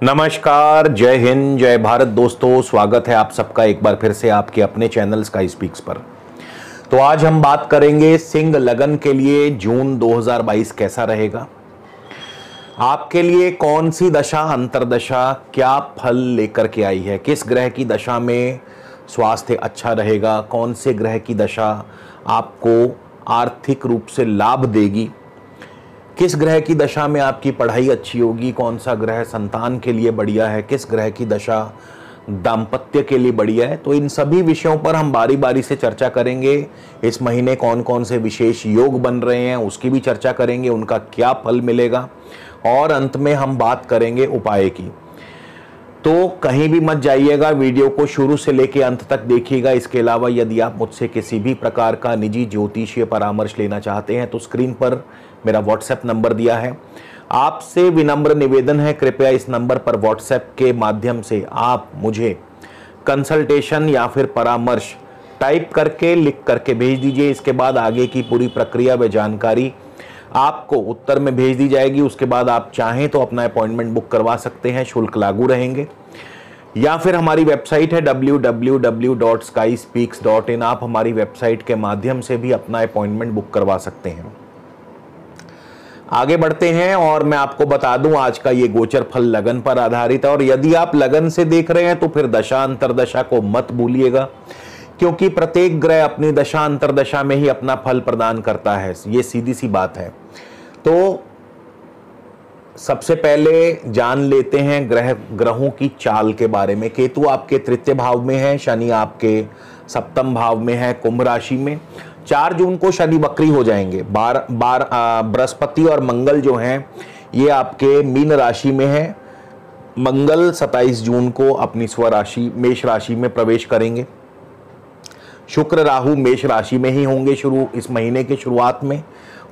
नमस्कार, जय हिंद, जय भारत दोस्तों। स्वागत है आप सबका एक बार फिर से आपके अपने चैनल स्काई स्पीक्स पर। तो आज हम बात करेंगे सिंह लगन के लिए जून 2022 कैसा रहेगा, आपके लिए कौन सी दशा अंतरदशा क्या फल लेकर के आई है, किस ग्रह की दशा में स्वास्थ्य अच्छा रहेगा, कौन से ग्रह की दशा आपको आर्थिक रूप से लाभ देगी, किस ग्रह की दशा में आपकी पढ़ाई अच्छी होगी, कौन सा ग्रह संतान के लिए बढ़िया है, किस ग्रह की दशा दाम्पत्य के लिए बढ़िया है। तो इन सभी विषयों पर हम बारी बारी से चर्चा करेंगे। इस महीने कौन कौन से विशेष योग बन रहे हैं उसकी भी चर्चा करेंगे, उनका क्या फल मिलेगा, और अंत में हम बात करेंगे उपाय की। तो कहीं भी मत जाइएगा, वीडियो को शुरू से लेकर अंत तक देखिएगा। इसके अलावा यदि आप मुझसे किसी भी प्रकार का निजी ज्योतिषीय परामर्श लेना चाहते हैं तो स्क्रीन पर मेरा व्हाट्सएप नंबर दिया है। आपसे विनम्र निवेदन है, कृपया इस नंबर पर व्हाट्सएप के माध्यम से आप मुझे कंसल्टेशन या फिर परामर्श टाइप करके लिख करके भेज दीजिए। इसके बाद आगे की पूरी प्रक्रिया व जानकारी आपको उत्तर में भेज दी जाएगी। उसके बाद आप चाहें तो अपना अपॉइंटमेंट बुक करवा सकते हैं, शुल्क लागू रहेंगे। या फिर हमारी वेबसाइट है www.skyspeaks.in, आप हमारी वेबसाइट के माध्यम से भी अपना अपॉइंटमेंट बुक करवा सकते हैं। आगे बढ़ते हैं और मैं आपको बता दूं आज का ये गोचर फल लगन पर आधारित है। और यदि आप लगन से देख रहे हैं तो फिर दशा अंतरदशा को मत भूलिएगा, क्योंकि प्रत्येक ग्रह अपनी दशा अंतरदशा में ही अपना फल प्रदान करता है, ये सीधी सी बात है। तो सबसे पहले जान लेते हैं ग्रहों की चाल के बारे में। केतु आपके तृतीय भाव में है, शनि आपके सप्तम भाव में है, कुंभ राशि में। 4 जून को शनि वक्री हो जाएंगे। बृहस्पति और मंगल जो हैं ये आपके मीन राशि में है। मंगल 27 जून को अपनी स्वराशि मेष राशि में प्रवेश करेंगे। शुक्र राहु मेष राशि में ही होंगे इस महीने के शुरुआत में,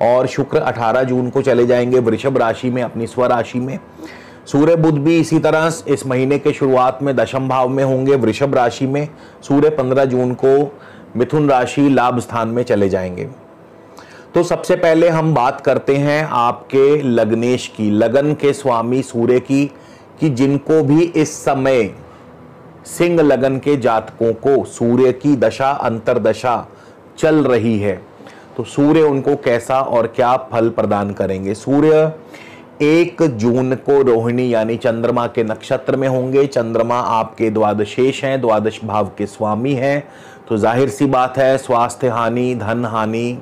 और शुक्र 18 जून को चले जाएंगे वृषभ राशि में अपनी स्वराशि में। सूर्य बुध भी इसी तरह इस महीने के शुरुआत में दशम भाव में होंगे वृषभ राशि में। सूर्य 15 जून को मिथुन राशि लाभ स्थान में चले जाएंगे। तो सबसे पहले हम बात करते हैं आपके लग्नेश की, लगन के स्वामी सूर्य की, कि जिनको भी इस समय सिंह लगन के जातकों को सूर्य की दशा अंतरदशा चल रही है तो सूर्य उनको कैसा और क्या फल प्रदान करेंगे। सूर्य 1 जून को रोहिणी यानी चंद्रमा के नक्षत्र में होंगे। चंद्रमा आपके द्वादशेष हैं, द्वादश भाव के स्वामी हैं। तो जाहिर सी बात है स्वास्थ्य हानि, धन हानि,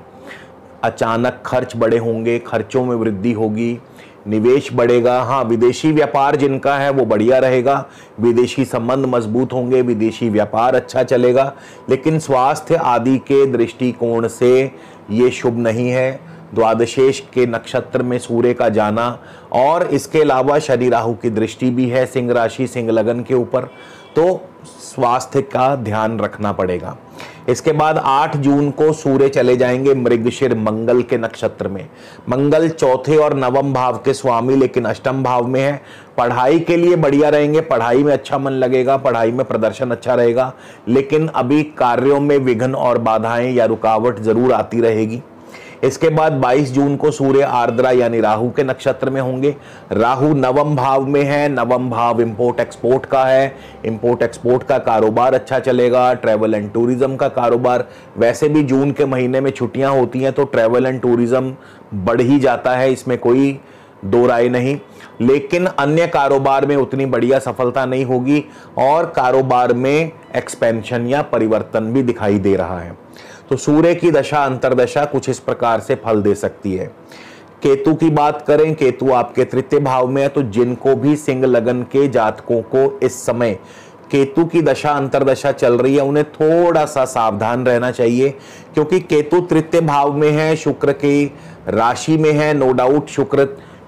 अचानक खर्च बड़े होंगे, खर्चों में वृद्धि होगी, निवेश बढ़ेगा। हाँ, विदेशी व्यापार जिनका है वो बढ़िया रहेगा, विदेशी संबंध मजबूत होंगे, विदेशी व्यापार अच्छा चलेगा। लेकिन स्वास्थ्य आदि के दृष्टिकोण से ये शुभ नहीं है। द्वादशेष के नक्षत्र में सूर्य का जाना, और इसके अलावा शनि राहु की दृष्टि भी है सिंह राशि सिंह लगन के ऊपर, तो स्वास्थ्य का ध्यान रखना पड़ेगा। इसके बाद 8 जून को सूर्य चले जाएंगे मृगशिर मंगल के नक्षत्र में। मंगल चौथे और नवम भाव के स्वामी लेकिन अष्टम भाव में है। पढ़ाई के लिए बढ़िया रहेंगे, पढ़ाई में अच्छा मन लगेगा, पढ़ाई में प्रदर्शन अच्छा रहेगा, लेकिन अभी कार्यों में विघ्न और बाधाएं या रुकावट जरूर आती रहेगी। इसके बाद 22 जून को सूर्य आर्द्रा यानी राहु के नक्षत्र में होंगे। राहु नवम भाव में है, नवम भाव इंपोर्ट एक्सपोर्ट का है, इंपोर्ट एक्सपोर्ट का कारोबार अच्छा चलेगा, ट्रैवल एंड टूरिज्म का कारोबार। वैसे भी जून के महीने में छुट्टियां होती हैं तो ट्रैवल एंड टूरिज्म बढ़ ही जाता है, इसमें कोई दो राय नहीं। लेकिन अन्य कारोबार में उतनी बढ़िया सफलता नहीं होगी, और कारोबार में एक्सपेंशन या परिवर्तन भी दिखाई दे रहा है। तो सूर्य की दशा अंतरदशा कुछ इस प्रकार से फल दे सकती है। केतु की बात करें, केतु आपके तृतीय भाव में है, तो जिनको भी सिंह लगन के जातकों को इस समय केतु की दशा अंतरदशा चल रही है उन्हें थोड़ा सा सावधान रहना चाहिए, क्योंकि केतु तृतीय भाव में है, शुक्र की राशि में है। नो डाउट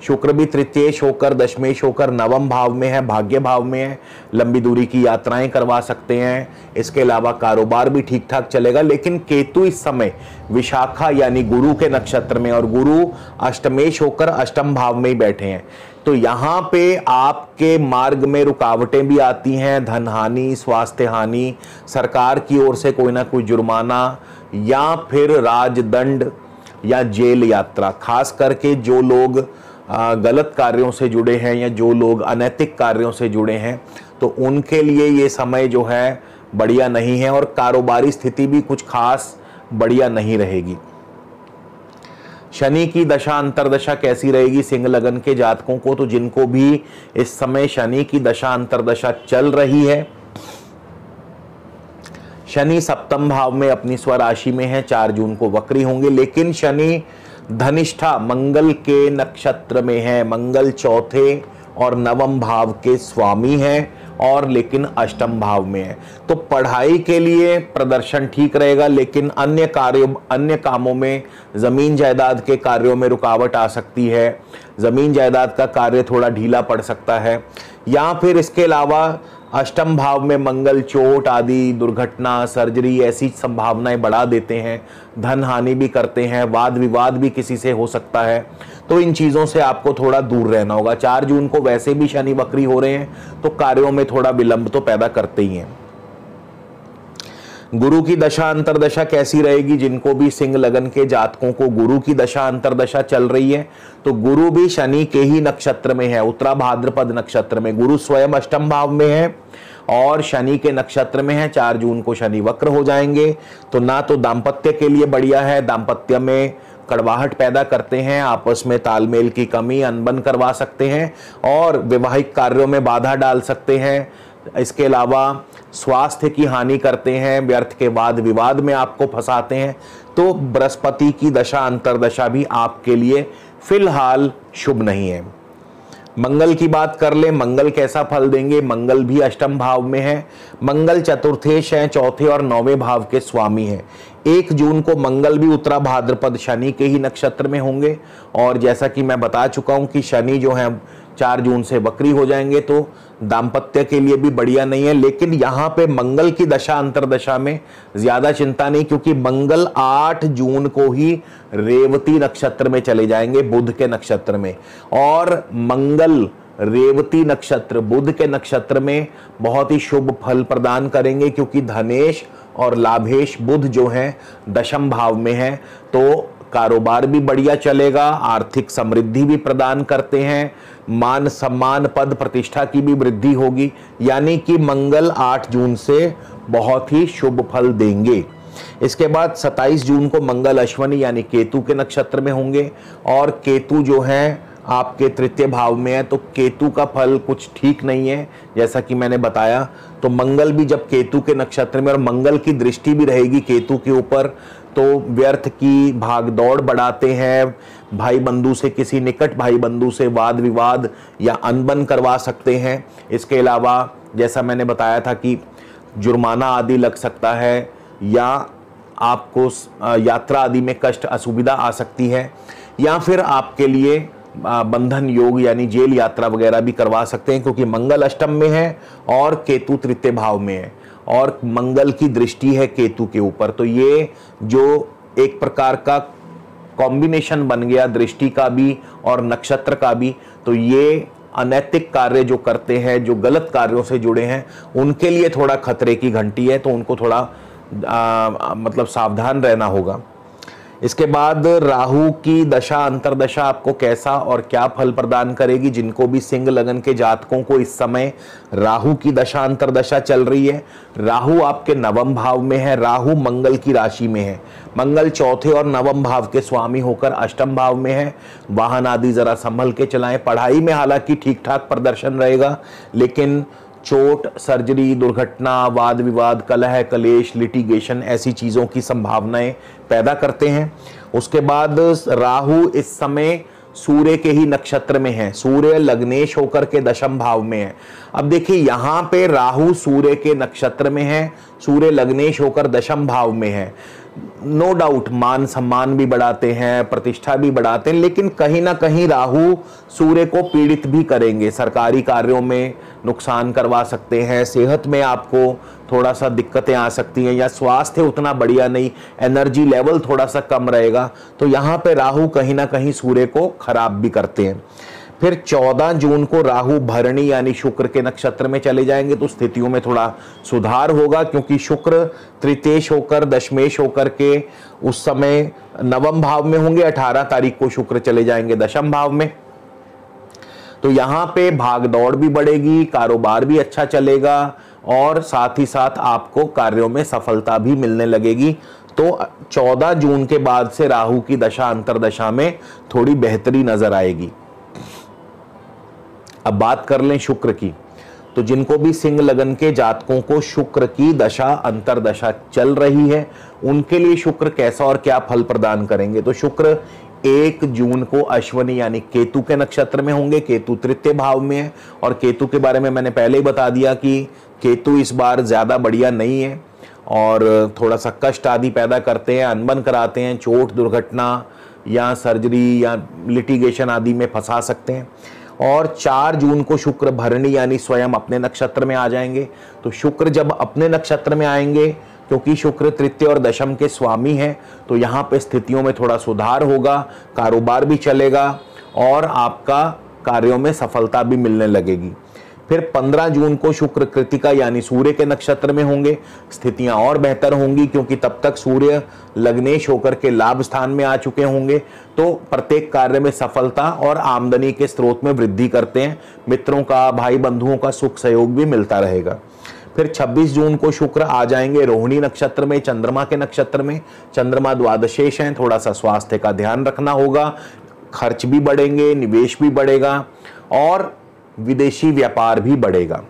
शुक्र भी तृतीयेश होकर दशमेश होकर नवम भाव में है, भाग्य भाव में है, लंबी दूरी की यात्राएं करवा सकते हैं। इसके अलावा कारोबार भी ठीक ठाक चलेगा। लेकिन केतु इस समय विशाखा यानी गुरु के नक्षत्र में, और गुरु अष्टमेश होकर अष्टम भाव में ही बैठे हैं। तो यहाँ पे आपके मार्ग में रुकावटें भी आती हैं, धन हानि, स्वास्थ्य हानि, सरकार की ओर से कोई ना कोई जुर्माना, या फिर राजदंड या जेल यात्रा। खास करके जो लोग गलत कार्यों से जुड़े हैं या जो लोग अनैतिक कार्यों से जुड़े हैं, तो उनके लिए ये समय जो है बढ़िया नहीं है और कारोबारी स्थिति भी कुछ खास बढ़िया नहीं रहेगी। शनि की दशा अंतरदशा कैसी रहेगी सिंह लगन के जातकों को? तो जिनको भी इस समय शनि की दशा अंतरदशा चल रही है, शनि सप्तम भाव में अपनी स्वराशि में है, 4 जून को वक्री होंगे, लेकिन शनि धनिष्ठा मंगल के नक्षत्र में है। मंगल चौथे और नवम भाव के स्वामी हैं और लेकिन अष्टम भाव में है। तो पढ़ाई के लिए प्रदर्शन ठीक रहेगा, लेकिन अन्य कामों में, जमीन जायदाद के कार्यों में रुकावट आ सकती है। जमीन जायदाद का कार्य थोड़ा ढीला पड़ सकता है, या फिर इसके अलावा अष्टम भाव में मंगल चोट आदि, दुर्घटना, सर्जरी ऐसी संभावनाएं बढ़ा देते हैं। धन हानि भी करते हैं, वाद विवाद भी किसी से हो सकता है। तो इन चीज़ों से आपको थोड़ा दूर रहना होगा। 4 जून को वैसे भी शनि वक्री हो रहे हैं, तो कार्यों में थोड़ा विलंब तो पैदा करते ही हैं। गुरु की दशा अंतरदशा कैसी रहेगी? जिनको भी सिंह लगन के जातकों को गुरु की दशा अंतरदशा चल रही है, तो गुरु भी शनि के ही नक्षत्र में है, उत्तरा भाद्रपद नक्षत्र में। गुरु स्वयं अष्टम भाव में है और शनि के नक्षत्र में है। 4 जून को शनि वक्र हो जाएंगे, तो ना तो दाम्पत्य के लिए बढ़िया है, दाम्पत्य में कड़वाहट पैदा करते हैं, आपस में तालमेल की कमी, अनबन करवा सकते हैं और वैवाहिक कार्यों में बाधा डाल सकते हैं। इसके अलावा स्वास्थ्य की हानि करते हैं, व्यर्थ के वाद विवाद में आपको फंसाते हैं। तो बृहस्पति की दशा अंतरदशा भी आपके लिए फिलहाल शुभ नहीं है। मंगल की बात कर ले, मंगल कैसा फल देंगे? मंगल भी अष्टम भाव में है। मंगल चतुर्थेश हैं, चौथे और 9वें भाव के स्वामी हैं। 1 जून को मंगल भी उत्तरा भाद्रपद शनि के ही नक्षत्र में होंगे और जैसा कि मैं बता चुका हूं कि शनि जो है 4 जून से वक्री हो जाएंगे, तो दाम्पत्य के लिए भी बढ़िया नहीं है। लेकिन यहाँ पे मंगल की दशा अंतरदशा में ज्यादा चिंता नहीं, क्योंकि मंगल 8 जून को ही रेवती नक्षत्र में चले जाएंगे, बुध के नक्षत्र में। और मंगल रेवती नक्षत्र, बुध के नक्षत्र में बहुत ही शुभ फल प्रदान करेंगे, क्योंकि धनेश और लाभेश बुध जो है दशम भाव में है। तो कारोबार भी बढ़िया चलेगा, आर्थिक समृद्धि भी प्रदान करते हैं, मान सम्मान पद प्रतिष्ठा की भी वृद्धि होगी। यानी कि मंगल 8 जून से बहुत ही शुभ फल देंगे। इसके बाद 27 जून को मंगल अश्वनी यानी केतु के नक्षत्र में होंगे और केतु जो है आपके तृतीय भाव में है, तो केतु का फल कुछ ठीक नहीं है, जैसा कि मैंने बताया। तो मंगल भी जब केतु के नक्षत्र में और मंगल की दृष्टि भी रहेगी केतु के ऊपर, तो व्यर्थ की भागदौड़ बढ़ाते हैं, भाई बंधु से, किसी निकट भाई बंधु से वाद विवाद या अनबन करवा सकते हैं। इसके अलावा जैसा मैंने बताया था कि जुर्माना आदि लग सकता है या आपको यात्रा आदि में कष्ट असुविधा आ सकती है, या फिर आपके लिए बंधन योग यानी जेल यात्रा वगैरह भी करवा सकते हैं, क्योंकि मंगल अष्टम में है और केतु तृतीय भाव में है और मंगल की दृष्टि है केतु के ऊपर। तो ये जो एक प्रकार का कॉम्बिनेशन बन गया दृष्टि का भी और नक्षत्र का भी, तो ये अनैतिक कार्य जो करते हैं, जो गलत कार्यों से जुड़े हैं, उनके लिए थोड़ा खतरे की घंटी है। तो उनको थोड़ा मतलब सावधान रहना होगा। इसके बाद राहु की दशा अंतरदशा आपको कैसा और क्या फल प्रदान करेगी? जिनको भी सिंह लगन के जातकों को इस समय राहु की दशा अंतरदशा चल रही है, राहु आपके नवम भाव में है, राहु मंगल की राशि में है, मंगल चौथे और नवम भाव के स्वामी होकर अष्टम भाव में है। वाहन आदि जरा संभल के चलाएं। पढ़ाई में हालांकि ठीक ठाक प्रदर्शन रहेगा, लेकिन चोट, सर्जरी, दुर्घटना, वाद विवाद, कलह कलेश, लिटिगेशन ऐसी चीज़ों की संभावनाएं पैदा करते हैं। उसके बाद राहु इस समय सूर्य के ही नक्षत्र में है, सूर्य लग्नेश होकर के दशम भाव में है। अब देखिए यहाँ पे राहु सूर्य के नक्षत्र में है, सूर्य लग्नेश होकर दशम भाव में है। नो डाउट मान सम्मान भी बढ़ाते हैं, प्रतिष्ठा भी बढ़ाते हैं, लेकिन कहीं ना कहीं राहु सूर्य को पीड़ित भी करेंगे, सरकारी कार्यों में नुकसान करवा सकते हैं, सेहत में आपको थोड़ा सा दिक्कतें आ सकती हैं, या स्वास्थ्य उतना बढ़िया नहीं, एनर्जी लेवल थोड़ा सा कम रहेगा। तो यहाँ पे राहु कहीं ना कहीं सूर्य को खराब भी करते हैं। फिर 14 जून को राहु भरणी यानी शुक्र के नक्षत्र में चले जाएंगे, तो स्थितियों में थोड़ा सुधार होगा, क्योंकि शुक्र तृतीयेश होकर दशमेश होकर के उस समय नवम भाव में होंगे। 18 तारीख को शुक्र चले जाएंगे दशम भाव में। तो यहाँ पे भाग दौड़ भी बढ़ेगी, कारोबार भी अच्छा चलेगा और साथ ही साथ आपको कार्यों में सफलता भी मिलने लगेगी। तो 14 जून के बाद से राहु की दशा अंतरदशा में थोड़ी बेहतरी नजर आएगी। अब बात कर लें शुक्र की, तो जिनको भी सिंह लगन के जातकों को शुक्र की दशा अंतरदशा चल रही है, उनके लिए शुक्र कैसा और क्या फल प्रदान करेंगे। तो शुक्र 1 जून को अश्विनी यानी केतु के नक्षत्र में होंगे। केतु तृतीय भाव में है और केतु के बारे में मैंने पहले ही बता दिया कि केतु इस बार ज्यादा बढ़िया नहीं है और थोड़ा सा कष्ट आदि पैदा करते हैं, अनबन कराते हैं, चोट दुर्घटना या सर्जरी या लिटिगेशन आदि में फंसा सकते हैं। और 4 जून को शुक्र भरणी यानी स्वयं अपने नक्षत्र में आ जाएंगे। तो शुक्र जब अपने नक्षत्र में आएंगे, क्योंकि शुक्र तृतीय और दशम के स्वामी हैं, तो यहाँ पे स्थितियों में थोड़ा सुधार होगा, कारोबार भी चलेगा और आपका कार्यों में सफलता भी मिलने लगेगी। फिर 15 जून को शुक्र कृतिका यानी सूर्य के नक्षत्र में होंगे। स्थितियां और बेहतर होंगी क्योंकि तब तक सूर्य लग्नेश होकर के लाभ स्थान में आ चुके होंगे, तो प्रत्येक कार्य में सफलता और आमदनी के स्रोत में वृद्धि करते हैं। मित्रों का, भाई बंधुओं का सुख सहयोग भी मिलता रहेगा। फिर 26 जून को शुक्र आ जाएंगे रोहिणी नक्षत्र में, चंद्रमा के नक्षत्र में। चंद्रमा द्वादशेष हैं, थोड़ा सा स्वास्थ्य का ध्यान रखना होगा, खर्च भी बढ़ेंगे, निवेश भी बढ़ेगा और विदेशी व्यापार भी बढ़ेगा।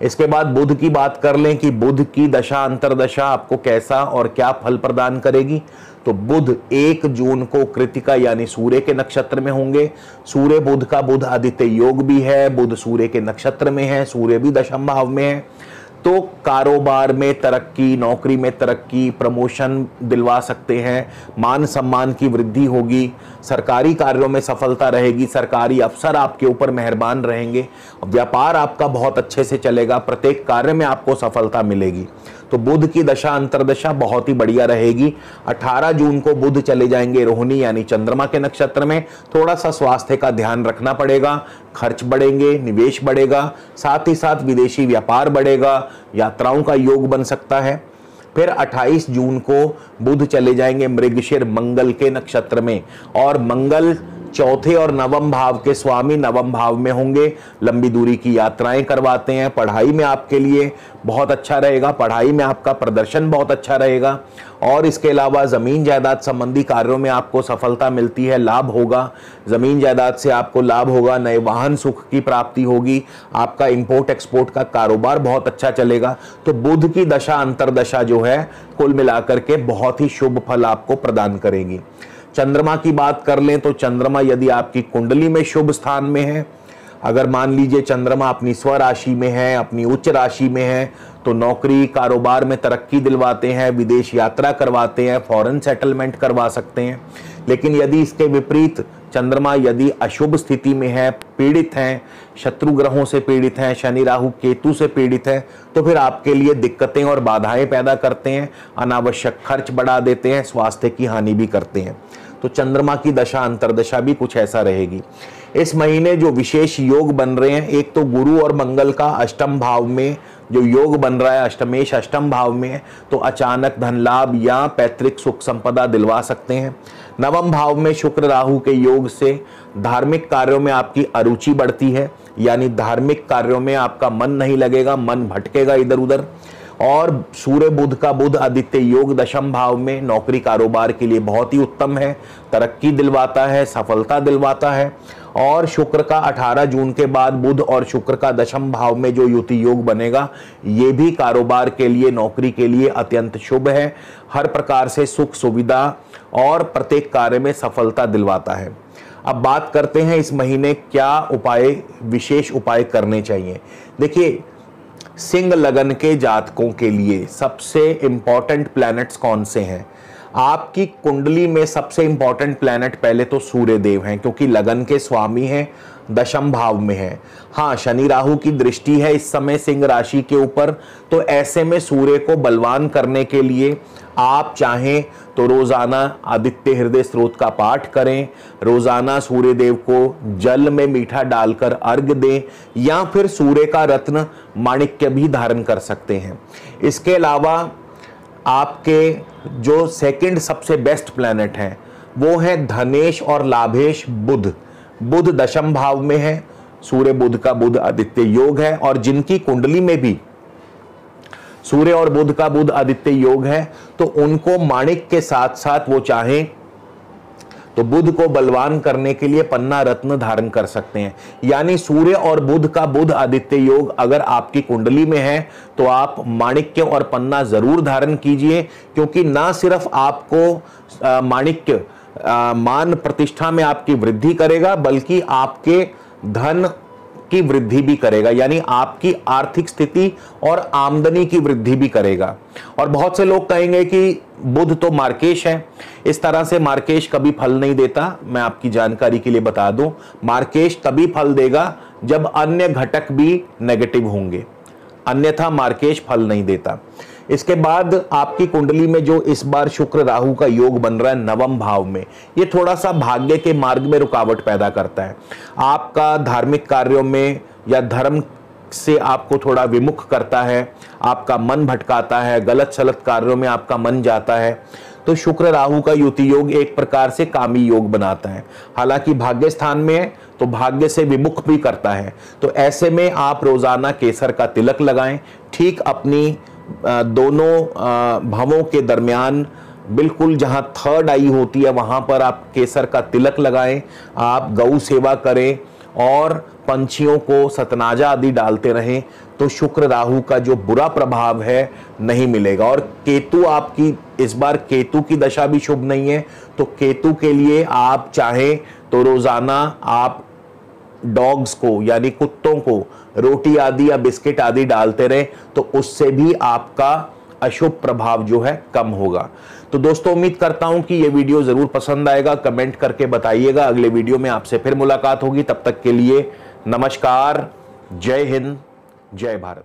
इसके बाद बुध की बात कर लें कि बुध की दशा अंतरदशा आपको कैसा और क्या फल प्रदान करेगी। तो बुध 1 जून को कृतिका यानी सूर्य के नक्षत्र में होंगे। सूर्य बुध का बुध आदित्य योग भी है, बुध सूर्य के नक्षत्र में है, सूर्य भी दशम भाव में है। तो कारोबार में तरक्की, नौकरी में तरक्की, प्रमोशन दिलवा सकते हैं, मान सम्मान की वृद्धि होगी, सरकारी कार्यों में सफलता रहेगी, सरकारी अफसर आपके ऊपर मेहरबान रहेंगे, व्यापार आपका बहुत अच्छे से चलेगा, प्रत्येक कार्य में आपको सफलता मिलेगी। तो बुध की दशा अंतरदशा बहुत ही बढ़िया रहेगी। 18 जून को बुध चले जाएंगे रोहिणी यानी चंद्रमा के नक्षत्र में। थोड़ा सा स्वास्थ्य का ध्यान रखना पड़ेगा, खर्च बढ़ेंगे, निवेश बढ़ेगा, साथ ही साथ विदेशी व्यापार बढ़ेगा, यात्राओं का योग बन सकता है। फिर 28 जून को बुध चले जाएंगे मृगशिर मंगल के नक्षत्र में और मंगल चौथे और नवम भाव के स्वामी नवम भाव में होंगे। लंबी दूरी की यात्राएं करवाते हैं, पढ़ाई में आपके लिए बहुत अच्छा रहेगा, पढ़ाई में आपका प्रदर्शन बहुत अच्छा रहेगा और इसके अलावा ज़मीन जायदाद संबंधी कार्यों में आपको सफलता मिलती है, लाभ होगा। ज़मीन जायदाद से आपको लाभ होगा, नए वाहन सुख की प्राप्ति होगी, आपका इंपोर्ट एक्सपोर्ट का कारोबार बहुत अच्छा चलेगा। तो बुध की दशा अंतरदशा जो है कुल मिलाकर के बहुत ही शुभ फल आपको प्रदान करेगी। चंद्रमा की बात कर लें तो चंद्रमा यदि आपकी कुंडली में शुभ स्थान में है, अगर मान लीजिए चंद्रमा अपनी स्व राशि में है, अपनी उच्च राशि में है, तो नौकरी कारोबार में तरक्की दिलवाते हैं, विदेश यात्रा करवाते हैं, फॉरेन सेटलमेंट करवा सकते हैं। लेकिन यदि इसके विपरीत चंद्रमा यदि अशुभ स्थिति में है, पीड़ित हैं, शत्रु ग्रहों से पीड़ित हैं, शनि राहु केतु से पीड़ित हैं, तो फिर आपके लिए दिक्कतें और बाधाएं पैदा करते हैं, अनावश्यक खर्च बढ़ा देते हैं, स्वास्थ्य की हानि भी करते हैं। तो चंद्रमा की दशा अंतरदशा भी कुछ ऐसा रहेगी। इस महीने जो विशेष योग बन रहे हैं, एक तो गुरु और मंगल का अष्टम भाव में जो योग बन रहा है, अष्टमेश अष्टम भाव में है, तो अचानक धन लाभ या पैतृक सुख संपदा दिलवा सकते हैं। नवम भाव में शुक्र राहु के योग से धार्मिक कार्यों में आपकी अरुचि बढ़ती है, यानी धार्मिक कार्यों में आपका मन नहीं लगेगा, मन भटकेगा इधर उधर। और सूर्य बुध का बुध आदित्य योग दशम भाव में नौकरी कारोबार के लिए बहुत ही उत्तम है, तरक्की दिलवाता है, सफलता दिलवाता है। और शुक्र का 18 जून के बाद बुध और शुक्र का दशम भाव में जो युति योग बनेगा, ये भी कारोबार के लिए, नौकरी के लिए अत्यंत शुभ है, हर प्रकार से सुख सुविधा और प्रत्येक कार्य में सफलता दिलवाता है। अब बात करते हैं इस महीने क्या उपाय, विशेष उपाय करने चाहिए। देखिए, सिंह लगन के जातकों के लिए सबसे इंपॉर्टेंट प्लैनेट्स कौन से हैं? आपकी कुंडली में सबसे इंपॉर्टेंट प्लैनेट पहले तो सूर्य देव हैं, क्योंकि लगन के स्वामी हैं, दशम भाव में है। हाँ, शनि राहु की दृष्टि है इस समय सिंह राशि के ऊपर, तो ऐसे में सूर्य को बलवान करने के लिए आप चाहें तो रोजाना आदित्य हृदय स्त्रोत का पाठ करें, रोजाना सूर्य देव को जल में मीठा डालकर अर्घ दें, या फिर सूर्य का रत्न माणिक्य भी धारण कर सकते हैं। इसके अलावा आपके जो सेकंड सबसे बेस्ट प्लैनेट हैं वो है धनेश और लाभेश बुध। बुध दशम भाव में है, सूर्य बुध का बुध आदित्य योग है, और जिनकी कुंडली में भी सूर्य और बुध का बुध आदित्य योग है तो उनको माणिक के साथ साथ वो चाहें तो बुध को बलवान करने के लिए पन्ना रत्न धारण कर सकते हैं। यानी सूर्य और बुध का बुध आदित्य योग अगर आपकी कुंडली में है तो आप माणिक्य और पन्ना जरूर धारण कीजिए, क्योंकि ना सिर्फ आपको माणिक्य मान प्रतिष्ठा में आपकी वृद्धि करेगा बल्कि आपके धन की वृद्धि भी करेगा, यानी आपकी आर्थिक स्थिति और आमदनी की वृद्धि भी करेगा। और बहुत से लोग कहेंगे कि बुध तो मार्केश है, इस तरह से मार्केश कभी फल नहीं देता। मैं आपकी जानकारी के लिए बता दूं, मार्केश तभी फल देगा जब अन्य घटक भी नेगेटिव होंगे, अन्यथा मार्केश फल नहीं देता। इसके बाद आपकी कुंडली में जो इस बार शुक्र राहु का योग बन रहा है नवम भाव में, ये थोड़ा सा भाग्य के मार्ग में रुकावट पैदा करता है। आपका धार्मिक कार्यों में या धर्म से आपको थोड़ा विमुख करता है, आपका मन भटकाता है, गलत सलत कार्यों में आपका मन जाता है। तो शुक्र राहु का युति योग एक प्रकार से कामी योग बनाता है, हालांकि भाग्य स्थान में है तो भाग्य से विमुख भी करता है। तो ऐसे में आप रोजाना केसर का तिलक लगाएं, ठीक अपनी दोनों भवों के दरमियान बिल्कुल जहां थर्ड आई होती है वहां पर आप केसर का तिलक लगाएं, आप गौ सेवा करें और पंछियों को सतनाजा आदि डालते रहें, तो शुक्र राहु का जो बुरा प्रभाव है नहीं मिलेगा। और केतु आपकी इस बार केतु की दशा भी शुभ नहीं है, तो केतु के लिए आप चाहें तो रोजाना आप डॉग्स को यानी कुत्तों को रोटी आदि या बिस्किट आदि डालते रहे, तो उससे भी आपका अशुभ प्रभाव जो है कम होगा। तो दोस्तों उम्मीद करता हूं कि ये वीडियो जरूर पसंद आएगा, कमेंट करके बताइएगा। अगले वीडियो में आपसे फिर मुलाकात होगी, तब तक के लिए नमस्कार, जय हिंद, जय भारत।